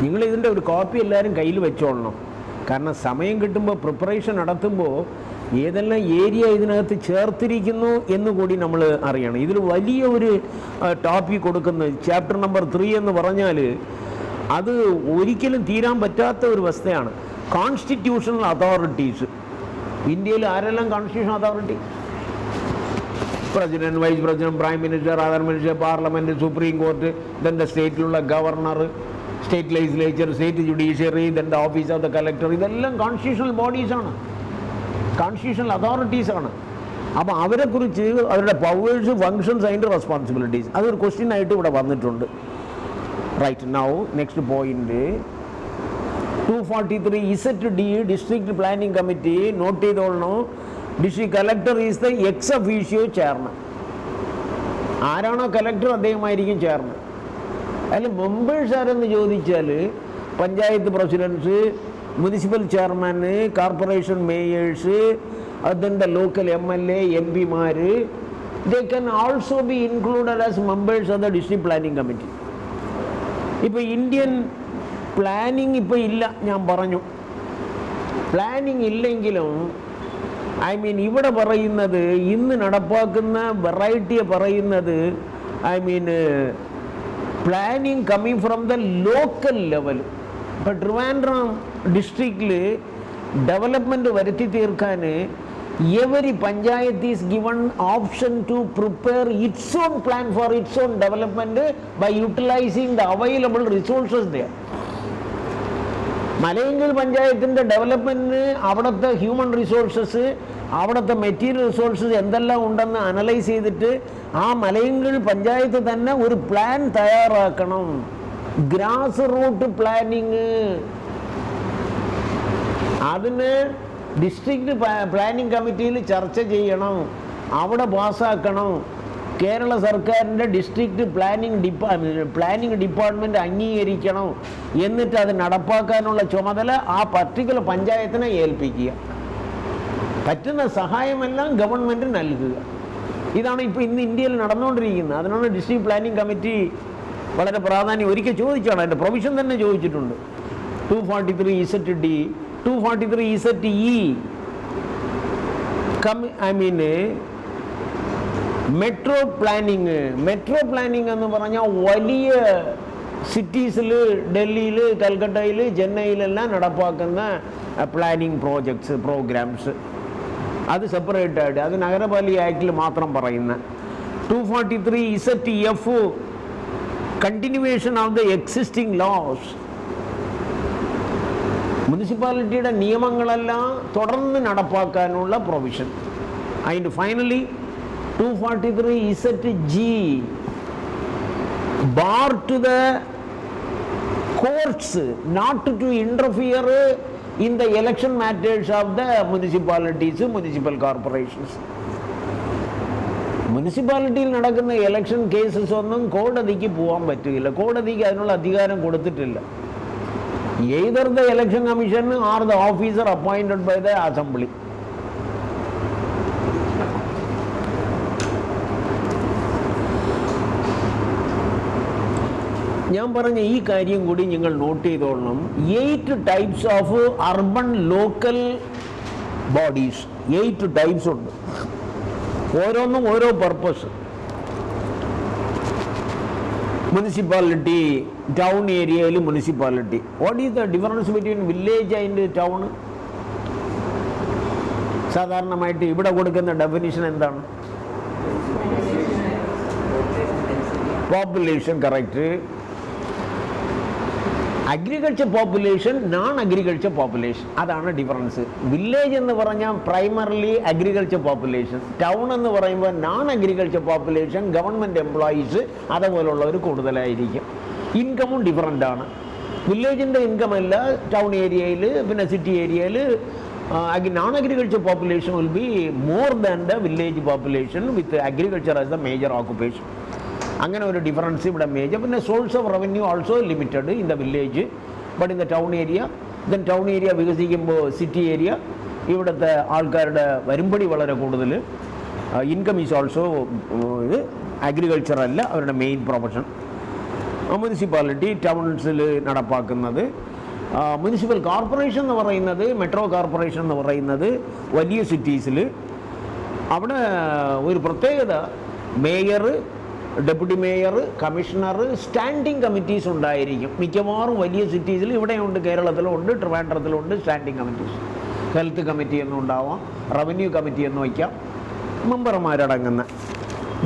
നിങ്ങൾ ഇതിൻ്റെ ഒരു കോപ്പി എല്ലാവരും കയ്യിൽ വെച്ചോളണം. കാരണം സമയം കിട്ടുമ്പോൾ പ്രിപ്പറേഷൻ നടത്തുമ്പോൾ ഏതെല്ലാം ഏരിയ ഇതിനകത്ത് ചേർത്തിരിക്കുന്നു എന്നുകൂടി നമ്മൾ അറിയണം. ഇതിൽ വലിയ ഒരു ടോപ്പിക് കൊടുക്കുന്നത് ചാപ്റ്റർ നമ്പർ 3 എന്ന് പറഞ്ഞാൽ അത് ഒരിക്കലും തീരാൻ പറ്റാത്ത ഒരു വസ്തുതയാണ്. Constitutional authorities. ഇന്ത്യയിൽ ആരെല്ലാം constitutional authority? President, vice president, prime minister, other minister, parliament, supreme court, ഇതിൻ്റെ സ്റ്റേറ്റിലുള്ള governor, state legislature, state judiciary, ഇതിൻ്റെ ഓഫീസ് ഓഫ് ദ കലക്ടർ, ഇതെല്ലാം കോൺസ്റ്റിറ്റ്യൂഷണൽ ബോഡീസാണ്, കോൺസ്റ്റിറ്റ്യൂഷണൽ അതോറിറ്റീസാണ്. അപ്പോൾ അവരെക്കുറിച്ച് അവരുടെ പവേഴ്സ്, ഫങ്ഷൻസ്, അതിൻ്റെ റെസ്പോൺസിബിലിറ്റീസ്, അതൊരു ക്വസ്റ്റ്യൻ ആയിട്ട് ഇവിടെ വന്നിട്ടുണ്ട്. Right. Now next point 243 ZD district planning committee. Note ചെയ്തോളണം, district collector is the ex officio chairman. ആരാണോ കലക്ടർ അദ്ദേഹമായിരിക്കും ചെയർമാൻ. അതിൽ മെമ്പേഴ്സ് ആരെന്ന് ചോദിച്ചാൽ പഞ്ചായത്ത് പ്രസിഡൻസ്, മുനിസിപ്പൽ ചെയർമാന്, കോർപ്പറേഷൻ മേയേഴ്സ്, അതിൻ്റെ ലോക്കൽ MLA, MP മാർ, they can also be included as members of the district planning committee. ഇപ്പോൾ Indian planning ഇപ്പോൾ ഇല്ല, ഞാൻ പറഞ്ഞു. പ്ലാനിങ് ഇല്ലെങ്കിലും ഇവിടെ പറയുന്നത്, ഇന്ന് നടപ്പാക്കുന്ന വെറൈറ്റിയെ പറയുന്നത് planning coming from the local level. ഇപ്പോൾ ട്രിവാൻഡ്രം ഡിസ്ട്രിക്റ്റിൽ ഡെവലപ്മെൻറ്റ് വരുത്തി തീർക്കാൻ every panchayat is given option to prepare its own plan for its own development by utilizing the available resources there. മലയങ്കൽ പഞ്ചായത്തിൻ്റെ ഡെവലപ്മെൻറ്റിന് അവിടുത്തെ ഹ്യൂമൻ റിസോഴ്സസ്, അവിടുത്തെ മെറ്റീരിയൽ റിസോഴ്സസ് എന്തെല്ലാം ഉണ്ടെന്ന് analyse ചെയ്തിട്ട് ആ മലയങ്കൽ പഞ്ചായത്ത് തന്നെ ഒരു പ്ലാൻ തയ്യാറാക്കണം. Grass root planning. അതിന് ഡിസ്ട്രിക്ട് പ്ലാനിംഗ് കമ്മിറ്റിയിൽ ചർച്ച ചെയ്യണം, അവിടെ പാസ്സാക്കണം. കേരള സർക്കാരിൻ്റെ ഡിസ്ട്രിക്ട് പ്ലാനിംഗ് ഡിപ്പാർട്ട്മെൻറ്റ് അംഗീകരിക്കണം. എന്നിട്ട് അത് നടപ്പാക്കാനുള്ള ചുമതല ആ പർട്ടിക്കുലർ പഞ്ചായത്തിനെ ഏൽപ്പിക്കുക. പറ്റുന്ന സഹായമെല്ലാം ഗവൺമെൻറ് നൽകുക. ഇതാണ് ഇപ്പോൾ ഇന്ന് ഇന്ത്യയിൽ നടന്നുകൊണ്ടിരിക്കുന്നത്. അതിനാണ് ഡിസ്ട്രിക്ട് പ്ലാനിംഗ് കമ്മിറ്റി വളരെ പ്രാധാന്യം. ഒരിക്കൽ ചോദിച്ചാണ്, അതിൻ്റെ പ്രൊവിഷൻ തന്നെ ചോദിച്ചിട്ടുണ്ട്. 243 ZD, 243 ZE metro planning. Metro planning എന്ന് പറഞ്ഞാൽ വലിയ സിറ്റീസിൽ, ഡൽഹിയിൽ, കൽക്കട്ടയിൽ, ചെന്നൈയിലെല്ലാം നടപ്പാക്കുന്ന പ്ലാനിങ് പ്രോജക്ട്സ്, പ്രോഗ്രാംസ്, അത് സെപ്പറേറ്റ് ആയിട്ട്, അത് നഗരപാലിക ആക്ടിൽ മാത്രം പറയുന്ന. 243 ZF continuation of the existing laws. മുനിസിപ്പാലിറ്റിയുടെ നിയമങ്ങളെല്ലാം തുടർന്ന് നടപ്പാക്കാനുള്ള പ്രൊവിഷൻ. അതിൻ്റെ finally 243 ZG bar to the courts not to interfere in the election matters of the municipalities, municipal corporations. മുനിസിപ്പാലിറ്റിയിൽ നടക്കുന്ന ഇലക്ഷൻ കേസസ് ഒന്നും കോടതിക്ക് പോകാൻ പറ്റില്ല. കോടതിക്ക് അതിനുള്ള അധികാരം കൊടുത്തിട്ടില്ല. either the election commission or the officer appointed by the assembly. ഞാൻ പറഞ്ഞ ഈ കാര്യം കൂടി നിങ്ങൾ നോട്ട് ചെയ്തോളണം. 8 types of urban local bodies. 8 types ഉണ്ട്. ഓരോന്നും ഓരോ പർപ്പസ്. മുനിസിപ്പാലിറ്റി, ടൗൺ ഏരിയയിൽ municipality. What is the difference between village and town? സാധാരണമായിട്ട് ഇവിടെ കൊടുക്കുന്ന ഡെഫിനിഷൻ എന്താണ്? Population, correct. Agriculture population, non agriculture population, അതാണ് ഡിഫറൻസ്. വില്ലേജ് എന്ന് പറഞ്ഞാൽ പ്രൈമറിലി അഗ്രികൾച്ചർ പോപ്പുലേഷൻ, ടൗൺ എന്ന് പറയുമ്പോൾ non agriculture population, government employees അതുപോലുള്ളവർ കൂടുതലായിരിക്കും. ഇൻകമും ഡിഫറൻ്റ് ആണ്. വില്ലേജിൻ്റെ ഇൻകം അല്ല ടൗൺ ഏരിയയിൽ, പിന്നെ സിറ്റി ഏരിയയിൽ non agriculture population will be more than the village population with agriculture as the major occupation. അങ്ങനെ ഒരു ഡിഫറൻസ് ഇവിടെ മേജർ. പിന്നെ source of revenue also limited in the village, but in the town area. Then town area വികസിക്കുമ്പോൾ city area, ഇവിടുത്തെ ആൾക്കാരുടെ വരുമ്പടി വളരെ കൂടുതൽ. ഇൻകം ഈസ് ഓൾസോ ഇത് അഗ്രികൾച്ചർ അല്ല അവരുടെ മെയിൻ പ്രൊഫഷൻ. മുനിസിപ്പാലിറ്റി ടൗൺസിൽ നടപ്പാക്കുന്നത്. മുനിസിപ്പൽ കോർപ്പറേഷൻ എന്ന് പറയുന്നത്, മെട്രോ കോർപ്പറേഷൻ എന്ന് പറയുന്നത് വലിയ സിറ്റീസിൽ. അവിടെ ഒരു പ്രത്യേകത, mayor, deputy mayor, commissioner, standing committees ഉണ്ടായിരിക്കും. മിക്കവാറും വലിയ സിറ്റീസിൽ, ഇവിടെയുണ്ട്, കേരളത്തിലുണ്ട്, ട്രിവാൻഡ്രത്തിലുണ്ട് സ്റ്റാൻഡിങ് കമ്മിറ്റീസ്. ഹെൽത്ത് കമ്മിറ്റി എന്നും ഉണ്ടാവാം, റവന്യൂ കമ്മിറ്റി എന്ന് വയ്ക്കാം, മെമ്പർമാരടങ്ങുന്ന.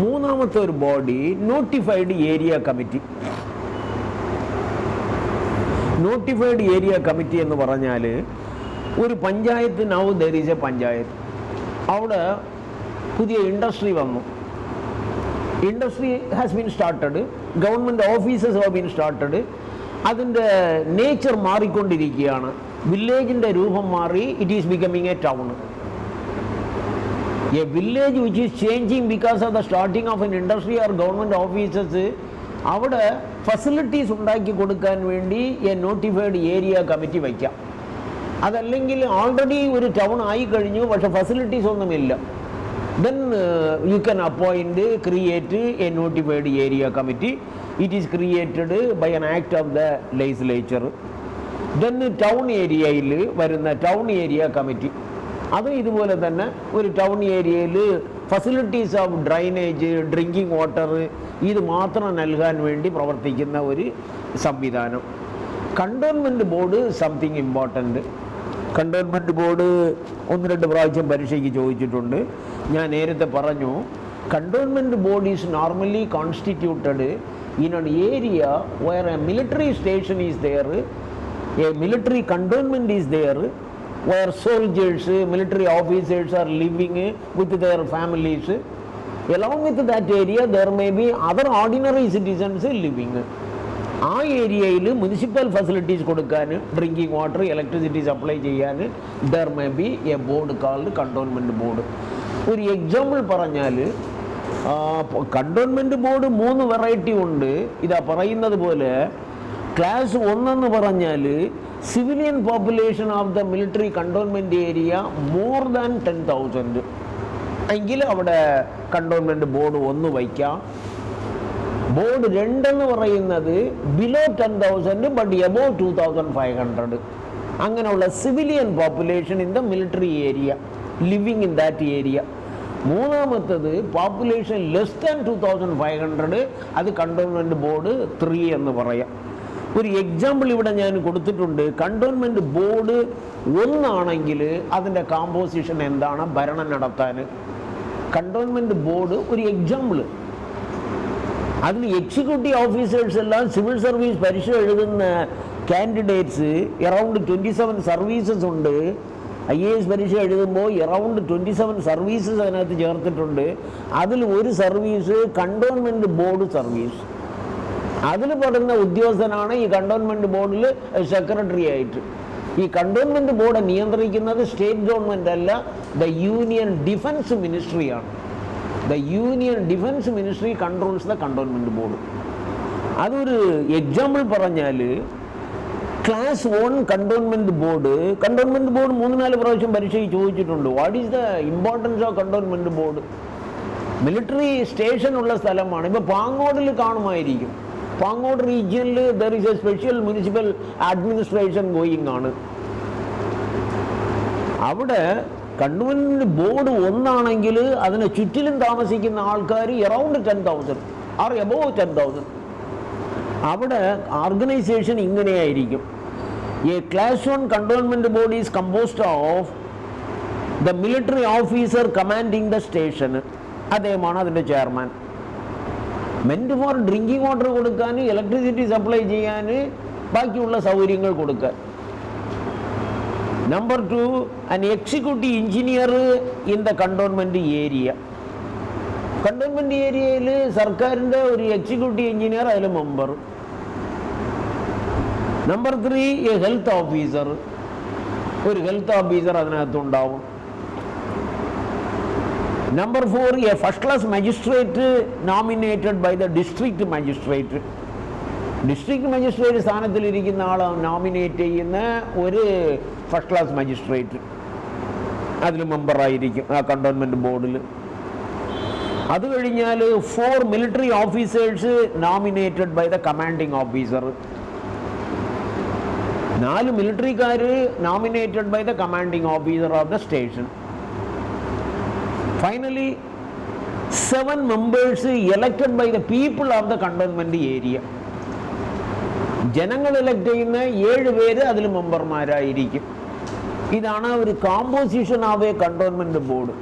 മൂന്നാമത്തെ ഒരു body notified area committee. Notified area committee എന്ന് പറഞ്ഞാൽ ഒരു panchayat, now there is A panchayat, അവിടെ പുതിയ ഇൻഡസ്ട്രി വന്നു, industry has been started, government offices have been started, അതിൻ്റെ നേച്ചർ മാറിക്കൊണ്ടിരിക്കുകയാണ്, വില്ലേജിൻ്റെ രൂപം മാറി, it is becoming A town. A village which is changing because of the starting of N industry or government offices, അവിടെ facilities ഉണ്ടാക്കി കൊടുക്കാൻ വേണ്ടി A notified area committee വയ്ക്കാം. അതല്ലെങ്കിൽ ഓൾറെഡി ഒരു ടൗൺ ആയി കഴിഞ്ഞു, പക്ഷേ ഫെസിലിറ്റീസ് ഒന്നുമില്ല, then you can appoint, create a notified area committee. It is created by an act of the legislature. Then town ഏരിയയിൽ വരുന്ന ടൗൺ ഏരിയ കമ്മിറ്റി, അത് ഇതുപോലെ തന്നെ ഒരു ടൗൺ ഏരിയയിൽ facilities of drainage, drinking water, ഇത് മാത്രം നൽകാൻ വേണ്ടി പ്രവർത്തിക്കുന്ന ഒരു സംവിധാനം. Cantonment board something important. Cantonment board 1-2 പ്രാവശ്യം പരീക്ഷയ്ക്ക് ചോദിച്ചിട്ടുണ്ട്. ഞാൻ നേരത്തെ പറഞ്ഞു, cantonment board is normally constituted in an area where a military station is there, a military cantonment is there, where soldiers, military officers are living with their families. Along with that area there may be other ordinary citizens living. ആ ഏരിയയിൽ municipal facilities കൊടുക്കാൻ, drinking water, electricity supply ചെയ്യാൻ there may be A board called cantonment board. ഒരു example പറഞ്ഞാൽ, cantonment board 3 variety ഉണ്ട്. ഇതാ പറയുന്നത് പോലെ, ക്ലാസ് 1 എന്ന് പറഞ്ഞാൽ civilian population of the military cantonment area more than 10,000 എങ്കിൽ അവിടെ കണ്ടോൺമെൻറ്റ് ബോർഡ് 1 വയ്ക്കാം. ബോർഡ് 2 എന്ന് പറയുന്നത് ബിലോ 10,000 ബട്ട് എബോവ് 2,500, അങ്ങനെയുള്ള civilian population in the military area, living in that area. മൂന്നാമത്തത് പോപ്പുലേഷൻ ലെസ് ദാൻ 2,500, അത് കണ്ടോൺമെൻറ്റ് ബോർഡ് 3 എന്ന് പറയാം. ഒരു എക്സാമ്പിൾ ഇവിടെ ഞാൻ കൊടുത്തിട്ടുണ്ട്. കണ്ടോൺമെൻറ്റ് ബോർഡ് 1 ആണെങ്കിൽ അതിൻ്റെ കോമ്പോസിഷൻ എന്താണ് ഭരണം നടത്താൻ? കണ്ടോൺമെൻറ്റ് ബോർഡ് ഒരു എക്സാമ്പിൾ, അതിൽ എക്സിക്യൂട്ടീവ് ഓഫീസേഴ്സ് എല്ലാം സിവിൽ സർവീസ് പരീക്ഷ എഴുതുന്ന കാൻഡിഡേറ്റ്സ് അറൗണ്ട് 27 സർവീസസ് ഉണ്ട്. IAS പരീക്ഷ എഴുതുമ്പോൾ അറൗണ്ട് 27 സർവീസസ് അതിനകത്ത് ചേർത്തിട്ടുണ്ട്. അതിൽ ഒരു സർവീസ് കണ്ടോൺമെൻറ്റ് ബോർഡ് സർവീസ്. അതിൽ പെടുന്ന ഉദ്യോഗസ്ഥനാണ് ഈ കണ്ടോൺമെൻറ്റ് ബോർഡിൽ സെക്രട്ടറി ആയിട്ട്. ഈ കണ്ടോൺമെൻറ്റ് ബോർഡ് നിയന്ത്രിക്കുന്നത് സ്റ്റേറ്റ് ഗവൺമെൻറ് അല്ല, ദ യൂണിയൻ ഡിഫൻസ് മിനിസ്ട്രിയാണ്. The union defence ministry controls the cantonment board. അതൊരു എക്സാമ്പിൾ പറഞ്ഞാൽ, ക്ലാസ് 1 കണ്ടോൺമെൻറ്റ് ബോർഡ് 3-4 പ്രാവശ്യം പരീക്ഷയ്ക്ക് ചോദിച്ചിട്ടുണ്ട്. What is the importance of cantonment board? Military station ഉള്ള സ്ഥലമാണ്. ഇപ്പോൾ പാങ്ങോടിൽ കാണുമായിരിക്കും. പാങ്ങോട് റീജിയനിൽ there is a special municipal administration going ആണ്. അവിടെ കണ്ടോൺമെൻറ്റ് ബോർഡ് 1 ആണെങ്കിൽ അതിന് ചുറ്റിലും താമസിക്കുന്ന ആൾക്കാർ അറൗണ്ട് 10,000 ആർ എബോവ് 10,000. അവിടെ ഓർഗനൈസേഷൻ ഇങ്ങനെയായിരിക്കും. A class 1 cantonment board is composed of the military officer commanding the station, അദ്ദേഹമാണ് അതിൻ്റെ ചെയർമാൻ. മെൻറ്റ് ഫോർ ഡ്രിങ്കിങ് വാട്ടർ കൊടുക്കാൻ, ഇലക്ട്രിസിറ്റി സപ്ലൈ ചെയ്യാൻ, ബാക്കിയുള്ള സൗകര്യങ്ങൾ കൊടുക്കാൻ. Number 2, an executive engineer in the cantonment area. Cantonment ഏരിയയിൽ സർക്കാരിൻ്റെ ഒരു എക്സിക്യൂട്ടീവ് എഞ്ചിനീയർ, അതിൽ member. Number 3, a health officer, ഒരു ഹെൽത്ത് ഓഫീസർ അതിനകത്തുണ്ടാവും. Number 4, a first class magistrate nominated by the district magistrate. District magistrate സ്ഥാനത്തിലിരിക്കുന്ന ആളെ നോമിനേറ്റ് ചെയ്യുന്ന ഒരു first class magistrate അതിൽ മെമ്പറായിരിക്കും ആ കണ്ടോൺമെൻറ്റ് ബോർഡിൽ. അത് കഴിഞ്ഞാൽ 4 military officers nominated by the commanding officer. 4 മിലിറ്ററിക്കാർ nominated by the commanding officer of the station. Finally 7 members elected by the people of the cantonment area. ജനങ്ങൾ എലക്ട് ചെയ്യുന്ന 7 പേര് അതിൽ മെമ്പർമാരായിരിക്കും. ഇതാണ് ഒരു composition of a cantonment board.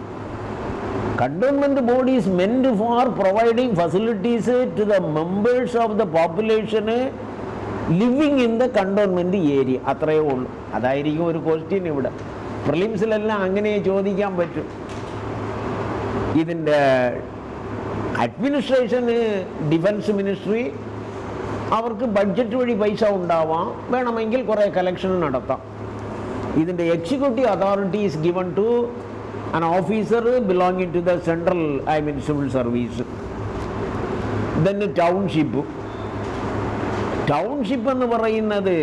Cantonment board is meant for providing facilities to the members of the population living in the cantonment area. അത്രയേ ഉള്ളൂ. അതായിരിക്കും ഒരു ക്വസ്റ്റ്യൻ ഇവിടെ. പ്രിലിംസിലെല്ലാം അങ്ങനെ ചോദിക്കാൻ പറ്റും. ഇതിൻ്റെ അഡ്മിനിസ്ട്രേഷന് ഡിഫൻസ് മിനിസ്ട്രി, അവർക്ക് ബഡ്ജറ്റ് വഴി പൈസ ഉണ്ടാവാം, വേണമെങ്കിൽ കുറേ കളക്ഷൻ നടത്താം. ഇതിൻ്റെ executive authority is given to an officer belonging to the central civil service. Then township എന്ന് പറയുന്നത്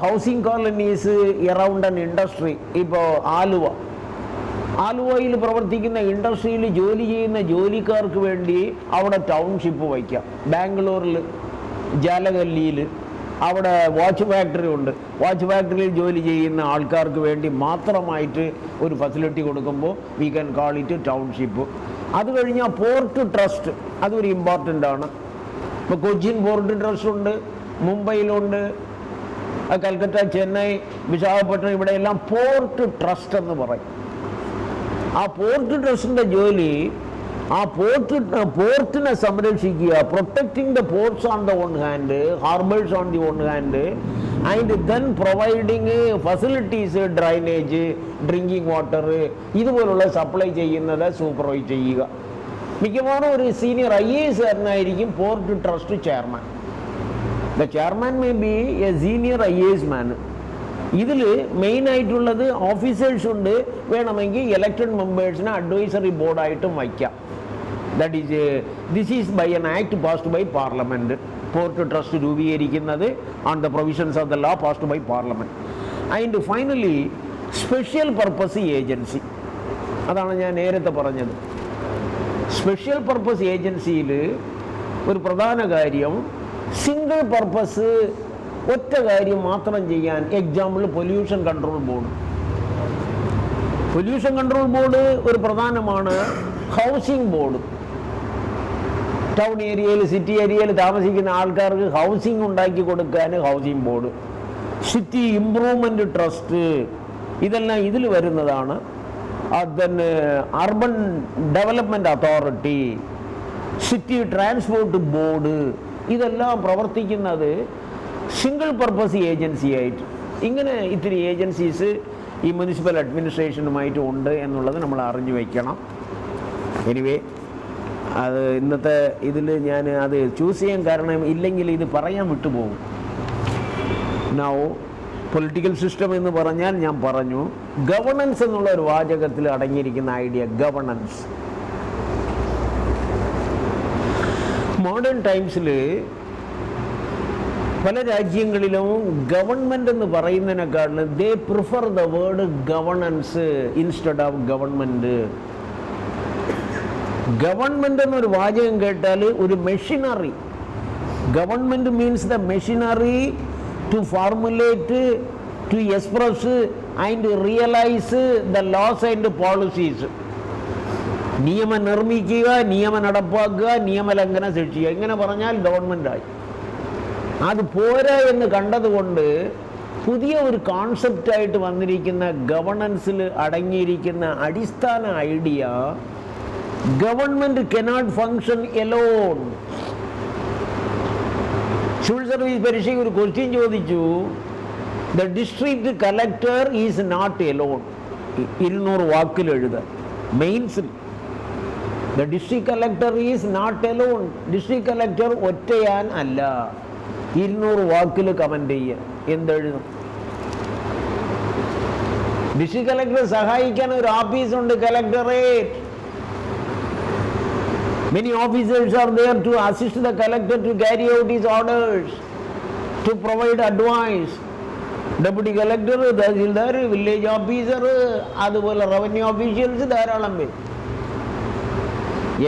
housing colonies around an industry. ഇപ്പോൾ ആലുവയിൽ പ്രവർത്തിക്കുന്ന ഇൻഡസ്ട്രിയിൽ ജോലി ചെയ്യുന്ന ജോലിക്കാർക്ക് വേണ്ടി അവിടെ ടൗൺഷിപ്പ് വയ്ക്കാം. ബാംഗ്ലൂരിൽ ജാലകല്ലിയിൽ അവിടെ വാച്ച് ഫാക്ടറി ഉണ്ട്. വാച്ച് ഫാക്ടറിയിൽ ജോലി ചെയ്യുന്ന ആൾക്കാർക്ക് വേണ്ടി മാത്രമായിട്ട് ഒരു ഫെസിലിറ്റി കൊടുക്കുമ്പോൾ we can call it township. അത് കഴിഞ്ഞാൽ പോർട്ട് ട്രസ്റ്റ്, അതൊരു ഇമ്പോർട്ടൻ്റ് ആണ്. ഇപ്പോൾ കൊച്ചിൻ പോർട്ട് ട്രസ്റ്റ് ഉണ്ട്, മുംബൈയിലുണ്ട്, കൽക്കട്ട, ചെന്നൈ, വിശാഖപട്ടണം, ഇവിടെയെല്ലാം പോർട്ട് ട്രസ്റ്റ് എന്ന് പറയും. ആ പോർട്ട് ട്രസ്റ്റിൻ്റെ ജോലി ആ പോർട്ടിനെ സംരക്ഷിക്കുക, protecting the ports on the one hand, harbours on the one hand, and then providing facilities, drainage, drinking water, ഇതുപോലുള്ള സപ്ലൈ ചെയ്യുന്നത് സൂപ്പർവൈസ് ചെയ്യുക. മിക്കവാറും ഒരു സീനിയർ IAS കാരനായിരിക്കും port trust chairman. The chairman may be a senior IAS man. ഇതിൽ മെയിനായിട്ടുള്ളത് officers ഉണ്ട്, വേണമെങ്കിൽ ഇലക്റ്റഡ് മെമ്പേഴ്സിനെ അഡ്വൈസറി ബോർഡായിട്ടും വയ്ക്കാം. That is, this is by an act passed by Parliament. Port trust രൂപീകരിക്കുന്നത് on the provisions of the law passed by Parliament. And finally, special purpose agency. അതാണ് ഞാൻ നേരത്തെ പറഞ്ഞത്. സ്പെഷ്യൽ പർപ്പസ് ഏജൻസിയിൽ ഒരു പ്രധാന കാര്യം സിംഗിൾ പർപ്പസ്, ഒറ്റ കാര്യം മാത്രം ചെയ്യാൻ. Example pollution control board. Pollution control board ഒരു പ്രധാനമാണ്. ഹൗസിംഗ് ബോർഡ്, ടൗൺ ഏരിയയിൽ, സിറ്റി ഏരിയയിൽ താമസിക്കുന്ന ആൾക്കാർക്ക് ഹൗസിംഗ് ഉണ്ടാക്കി കൊടുക്കാൻ housing board. City improvement trust, ഇതെല്ലാം ഇതിൽ വരുന്നതാണ്. then urban development authority, city transport board, ഇതെല്ലാം പ്രവർത്തിക്കുന്നത് സിംഗിൾ പർപ്പസ് ഏജൻസി ആയിട്ട്. ഇങ്ങനെ ഇത്തിരി ഏജൻസീസ് ഈ മുനിസിപ്പൽ അഡ്മിനിസ്ട്രേഷനുമായിട്ട് ഉണ്ട് എന്നുള്ളത് നമ്മൾ അറിഞ്ഞു വയ്ക്കണം. എനിവേ, അത് ഇന്നത്തെ ഇതിൽ ഞാൻ അത് ചൂസ് ചെയ്യാൻ കാരണം ഇല്ലെങ്കിൽ ഇത് പറയാൻ വിട്ടുപോകും. നൗ പൊളിറ്റിക്കൽ സിസ്റ്റം എന്ന് പറഞ്ഞാൽ ഞാൻ പറഞ്ഞു, ഗവർണൻസ് എന്നുള്ള ഒരു വാചകത്തിൽ അടങ്ങിയിരിക്കുന്ന ഐഡിയ ഗവർണൻസ്. മോഡേൺ ടൈംസിൽ പല രാജ്യങ്ങളിലും ഗവൺമെൻറ് എന്ന് പറയുന്നതിനേക്കാളും they prefer the word governance instead of government. Government എന്നൊരു വാചകം കേട്ടാൽ ഒരു machinery. Government means the machinery to formulate, to express and realise the laws and policies. നിയമം നിർമ്മിക്കുക, നിയമം നടപ്പാക്കുക, നിയമലംഘനം ശിക്ഷിക്കുക. ഇങ്ങനെ പറഞ്ഞാൽ ഗവൺമെൻറ്റായി. അത് പോരാ എന്ന് കണ്ടതുകൊണ്ട് പുതിയ ഒരു കോൺസെപ്റ്റായിട്ട് വന്നിരിക്കുന്ന ഗവർണൻസിൽ അടങ്ങിയിരിക്കുന്ന അടിസ്ഥാന idea, government cannot function alone. Civil service പരീക്ഷയ്ക്ക് ഒരു ക്വസ്റ്റ്യൻ ചോദിച്ചു, the district collector is not alone. 200 വാക്കിൽ എഴുതാൻ. മെയിൻസിൽ the district collector is not alone. District collector ഒറ്റയാൻ അല്ല. 200 വാക്കിൽ കമന്റ് ചെയ്യാൻ എന്തെഴുതും? ഡിസ്ട്രിക്ട് കളക്ടറെ സഹായിക്കാൻ ഒരു ഓഫീസുണ്ട്, collectorate. Many officers are there to assist the collector to carry out his orders, to provide advice. Deputy collector, tahsildar, village officer, അതുപോലെ revenue officials ധാരാളം പേര്.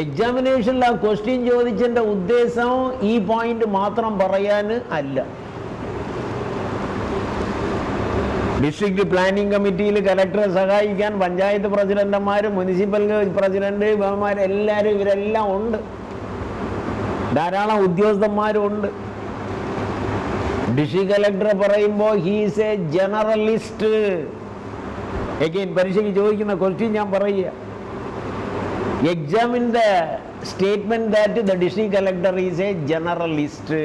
എക്സാമിനേഷനിൽ ആ ക്വസ്റ്റ്യൻ ചോദിച്ചതിൻ്റെ ഉദ്ദേശം ഈ പോയിന്റ് മാത്രം പറയാൻ അല്ല. ഡിസ്ട്രിക്ട് പ്ലാനിംഗ് കമ്മിറ്റിയിൽ കലക്ടറെ സഹായിക്കാൻ പഞ്ചായത്ത് പ്രസിഡന്റുമാർ, മുനിസിപ്പൽ പ്രസിഡന്റ്, ഇവന്മാർ എല്ലാവരും ഇവരെല്ലാം ഉണ്ട്. ധാരാളം ഉദ്യോഗസ്ഥന്മാരും ഉണ്ട്. ഡിസ്ട്രിക്ട് കലക്ടർ പറയുമ്പോൾ ഹീസ് എ ജനറലിസ്റ്റ്. എഗെയിൻ പരീക്ഷയ്ക്ക് ചോദിക്കുന്ന ക്വസ്റ്റ്യൻ ഞാൻ പറയുക. Examine the statement that the district collector is a generalist.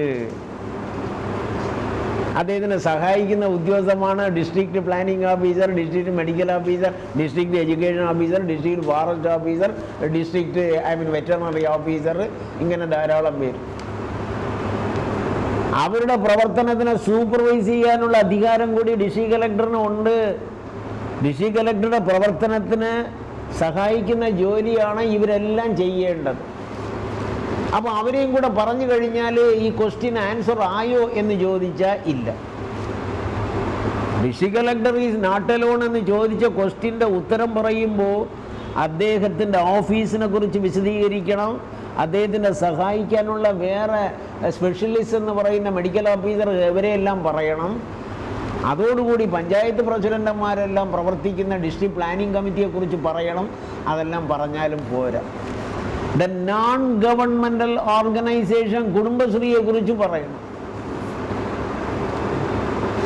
അദ്ദേഹത്തിന് സഹായിക്കുന്ന ഉദ്യോഗസ്ഥമാണ് district planning officer, district medical officer, district education officer, district forest officer, district veterinary officer, ഇങ്ങനെ ധാരാളം പേര്. അവരുടെ പ്രവർത്തനത്തിനെ സൂപ്പർവൈസ് ചെയ്യാനുള്ള അധികാരം കൂടി ഡിസ്ട്രിക്ട് കലക്ടറിന് ഉണ്ട്. ഡിസ്ട്രിക്ട് കലക്ടറുടെ പ്രവർത്തനത്തിന് സഹായിക്കുന്ന ജോലിയാണ് ഇവരെല്ലാം ചെയ്യേണ്ടത്. അപ്പോൾ അവരെയും കൂടെ പറഞ്ഞു കഴിഞ്ഞാൽ ഈ ക്വസ്റ്റ്യൻ ആൻസർ ആയോ എന്ന് ചോദിച്ചാൽ ഇല്ല. District collector is not alone എന്ന് ചോദിച്ച ക്വസ്റ്റ്യൻ്റെ ഉത്തരം പറയുമ്പോൾ അദ്ദേഹത്തിൻ്റെ ഓഫീസിനെ കുറിച്ച് വിശദീകരിക്കണം. അദ്ദേഹത്തിൻ്റെ സഹായിക്കാനുള്ള വേറെ സ്പെഷ്യലിസ്റ്റ് എന്ന് പറയുന്ന മെഡിക്കൽ ഓഫീസർ, ഇവരെയെല്ലാം പറയണം. അതോടുകൂടി പഞ്ചായത്ത് പ്രസിഡന്റുമാരെല്ലാം പ്രവർത്തിക്കുന്ന ഡിസ്ട്രിക്ട് പ്ലാനിംഗ് കമ്മിറ്റിയെക്കുറിച്ച് പറയണം. അതെല്ലാം പറഞ്ഞാലും പോരാ. ദ നോൺ ഗവൺമെന്റൽ ഓർഗനൈസേഷൻ കുടുംബശ്രീയെ കുറിച്ച് പറയണം.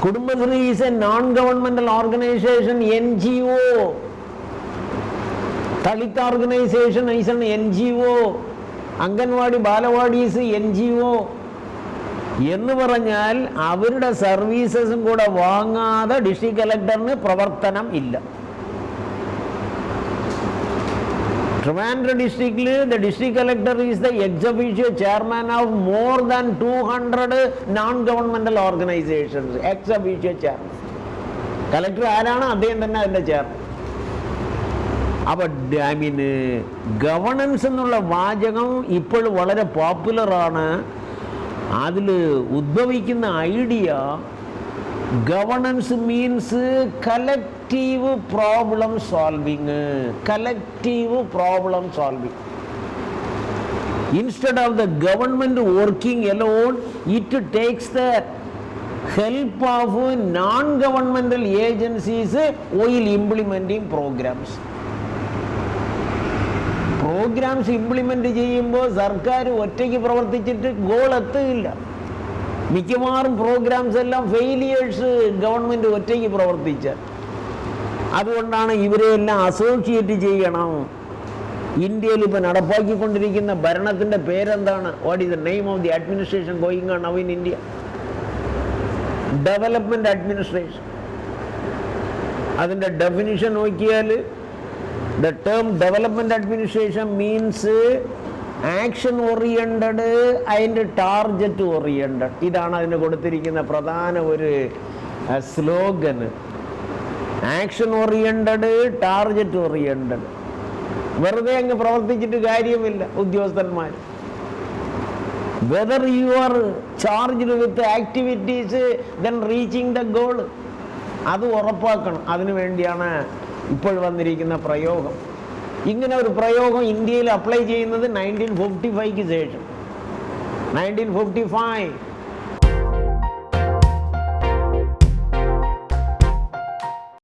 Kudumbashree is a non governmental organisation, NGO. Dalit organisation is an NGO. Anganwadi balwadis NGO. എന്ന് പറഞ്ഞാൽ അവരുടെ സർവീസസും കൂടെ വാങ്ങാതെ ഡിസ്ട്രിക്ട് കലക്ടറിന് പ്രവർത്തനം ഇല്ല. ട്രിവാൻഡ്രം ഡിസ്ട്രിക്റ്റിൽ the district collector is the ex officio chairman of more than 200 non governmental organisations. Ex officio chairman. Collector ആരാണ്? അദ്ദേഹം തന്നെ അതിൻ്റെ ചെയർമാൻ. അപ്പോൾ ഗവർണൻസ് എന്നുള്ള വാചകം ഇപ്പോൾ വളരെ പോപ്പുലറാണ്. അതിൽ ഉദ്ഭവിക്കുന്ന idea governance means collective problem solving. Collective problem solving. Instead of the government working alone, it takes the help of non governmental agencies while implementing programmes. Programmes implement ചെയ്യുമ്പോൾ സർക്കാർ ഒറ്റയ്ക്ക് പ്രവർത്തിച്ചിട്ട് ഗോൾ എത്തുകയില്ല. മിക്കവാറും പ്രോഗ്രാംസ് എല്ലാം ഫെയിലിയേഴ്സ് ഗവൺമെന്റ് ഒറ്റയ്ക്ക് പ്രവർത്തിച്ചാൽ. അതുകൊണ്ടാണ് ഇവരെയെല്ലാം associate ചെയ്യണം. ഇന്ത്യയിൽ ഇപ്പോൾ നടപ്പാക്കിക്കൊണ്ടിരിക്കുന്ന ഭരണത്തിൻ്റെ പേരെന്താണ്? What is the name of the administration going on now in India? Development administration. അതിൻ്റെ ഡെഫിനിഷൻ നോക്കിയാൽ the term development administration means action oriented and target oriented. ഇതാണ് അതിന് കൊടുത്തിരിക്കുന്ന പ്രധാന ഒരു slogan. Action oriented, target oriented. വെറുതെ അങ്ങ് പ്രവർത്തിച്ചിട്ട് കാര്യമില്ല ഉദ്യോഗസ്ഥന്മാർ. Whether you are charged with activities then reaching the goal, അത് ഉറപ്പാക്കണം. അതിനു വേണ്ടിയാണ് ഇപ്പോൾ വന്നിരിക്കുന്ന പ്രയോഗം. ഇങ്ങനെ ഒരു പ്രയോഗം ഇന്ത്യയിൽ അപ്ലൈ ചെയ്യുന്നത് 1955 ശേഷം. 1955